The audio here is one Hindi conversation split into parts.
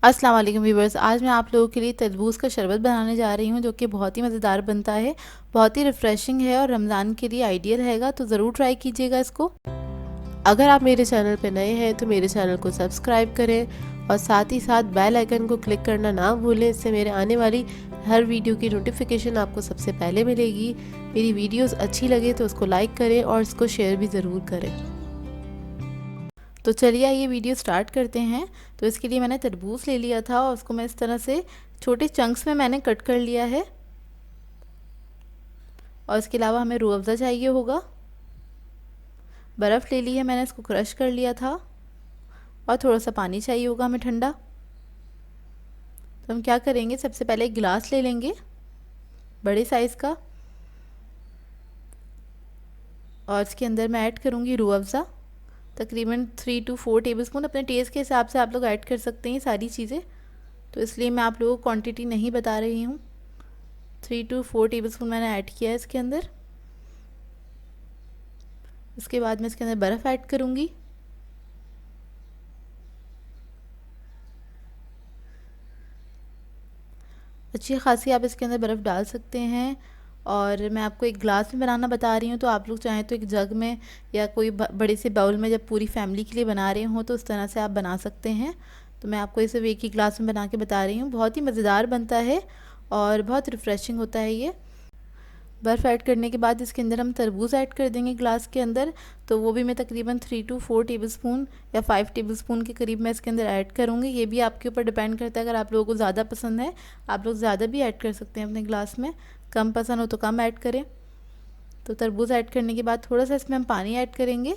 अस्सलाम वालेकुम व्यूवर्स। आज मैं आप लोगों के लिए तरबूज का शरबत बनाने जा रही हूँ जो कि बहुत ही मज़ेदार बनता है, बहुत ही रिफ़्रेशिंग है और रमज़ान के लिए आइडियल हैगा, तो ज़रूर ट्राई कीजिएगा इसको। अगर आप मेरे चैनल पर नए हैं तो मेरे चैनल को सब्सक्राइब करें और साथ ही साथ बेल आइकन को क्लिक करना ना भूलें। इससे मेरे आने वाली हर वीडियो की नोटिफिकेशन आपको सबसे पहले मिलेगी। मेरी वीडियोज़ अच्छी लगे तो उसको लाइक करें और इसको शेयर भी ज़रूर करें। तो चलिए ये वीडियो स्टार्ट करते हैं। तो इसके लिए मैंने तरबूज ले लिया था और उसको मैं इस तरह से छोटे चंक्स में मैंने कट कर लिया है। और इसके अलावा हमें रूह अफ़ज़ा चाहिए होगा। बर्फ़ ले ली है मैंने, इसको क्रश कर लिया था। और थोड़ा सा पानी चाहिए होगा हमें ठंडा। तो हम क्या करेंगे, सबसे पहले एक गिलास ले लेंगे बड़े साइज़ का और इसके अंदर मैं ऐड करूँगी रूह अफ़ज़ा तकरीबन 3 to 4 टेबलस्पून। अपने टेस्ट के हिसाब से आप लोग ऐड कर सकते हैं सारी चीज़ें, तो इसलिए मैं आप लोगों को क्वांटिटी नहीं बता रही हूँ। 3 to 4 टेबलस्पून मैंने ऐड किया है इसके अंदर। इसके बाद मैं इसके अंदर बर्फ़ ऐड करूँगी। अच्छी खासी आप इसके अंदर बर्फ़ डाल सकते हैं। और मैं आपको एक ग्लास में बनाना बता रही हूँ, तो आप लोग चाहें तो एक जग में या कोई बड़े से बाउल में जब पूरी फैमिली के लिए बना रहे हों तो उस तरह से आप बना सकते हैं। तो मैं आपको इसे एक ही ग्लास में बना के बता रही हूँ। बहुत ही मज़ेदार बनता है और बहुत रिफ़्रेशिंग होता है ये। बर्फ़ ऐड करने के बाद इसके अंदर हम तरबूज ऐड कर देंगे ग्लास के अंदर। तो वो भी मैं तकरीबन 3 to 4 टेबलस्पून या 5 टेबलस्पून के करीब मैं इसके अंदर ऐड करूँगी। ये भी आपके ऊपर डिपेंड करता है, अगर आप लोगों को ज़्यादा पसंद है आप लोग ज़्यादा भी ऐड कर सकते हैं अपने ग्लास में, कम पसंद हो तो कम ऐड करें। तो तरबूज ऐड करने के बाद थोड़ा सा इसमें हम पानी ऐड करेंगे।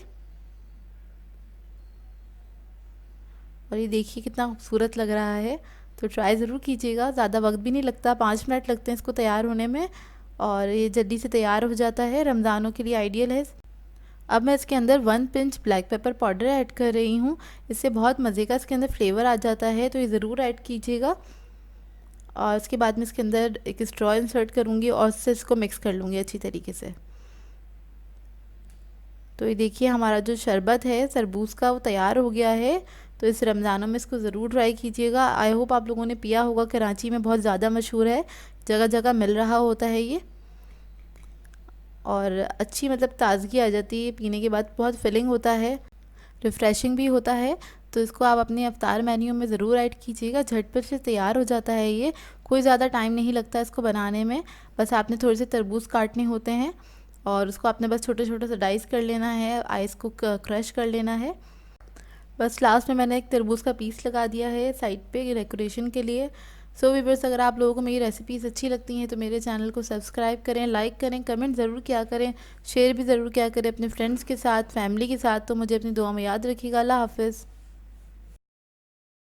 और ये देखिए कितना खूबसूरत लग रहा है। तो ट्राई ज़रूर कीजिएगा, ज़्यादा वक्त भी नहीं लगता, 5 मिनट लगते हैं इसको तैयार होने में और ये जल्दी से तैयार हो जाता है, रमज़ानों के लिए आइडियल है। अब मैं इसके अंदर 1 pinch black pepper powder add कर रही हूँ। इससे बहुत मज़े का इसके अंदर फ्लेवर आ जाता है, तो ये ज़रूर ऐड कीजिएगा। और उसके बाद में इसके अंदर एक स्ट्रॉ इंसर्ट करूँगी और उससे इसको मिक्स कर लूँगी अच्छी तरीके से। तो ये देखिए हमारा जो शरबत है तरबूज का वो तैयार हो गया है। तो इस रमज़ानों में इसको ज़रूर ट्राई कीजिएगा। आई होप आप लोगों ने पिया होगा, कराची में बहुत ज़्यादा मशहूर है, जगह जगह मिल रहा होता है ये। और अच्छी ताज़गी आ जाती है पीने के बाद, बहुत फिलिंग होता है, रिफ़्रेशिंग भी होता है। तो इसको आप अपने इफ्तार मेन्यू में ज़रूर ऐड कीजिएगा। झटपट से तैयार हो जाता है ये, कोई ज़्यादा टाइम नहीं लगता इसको बनाने में। बस आपने थोड़े से तरबूज काटने होते हैं और उसको आपने बस छोटे छोटे से डाइस कर लेना है, आइस को क्रश कर लेना है। बस लास्ट में मैंने एक तरबूज का पीस लगा दिया है साइड पे डेकोरेशन के लिए। सो व्यूअर्स, अगर आप लोगों को मेरी रेसिपीज़ अच्छी लगती हैं तो मेरे चैनल को सब्सक्राइब करें, लाइक करें, कमेंट ज़रूर किया करें, शेयर भी ज़रूर किया करें अपने फ्रेंड्स के साथ, फैमिली के साथ। तो मुझे अपनी दुआ में याद रखिएगा। अल्लाह हाफ़िज़।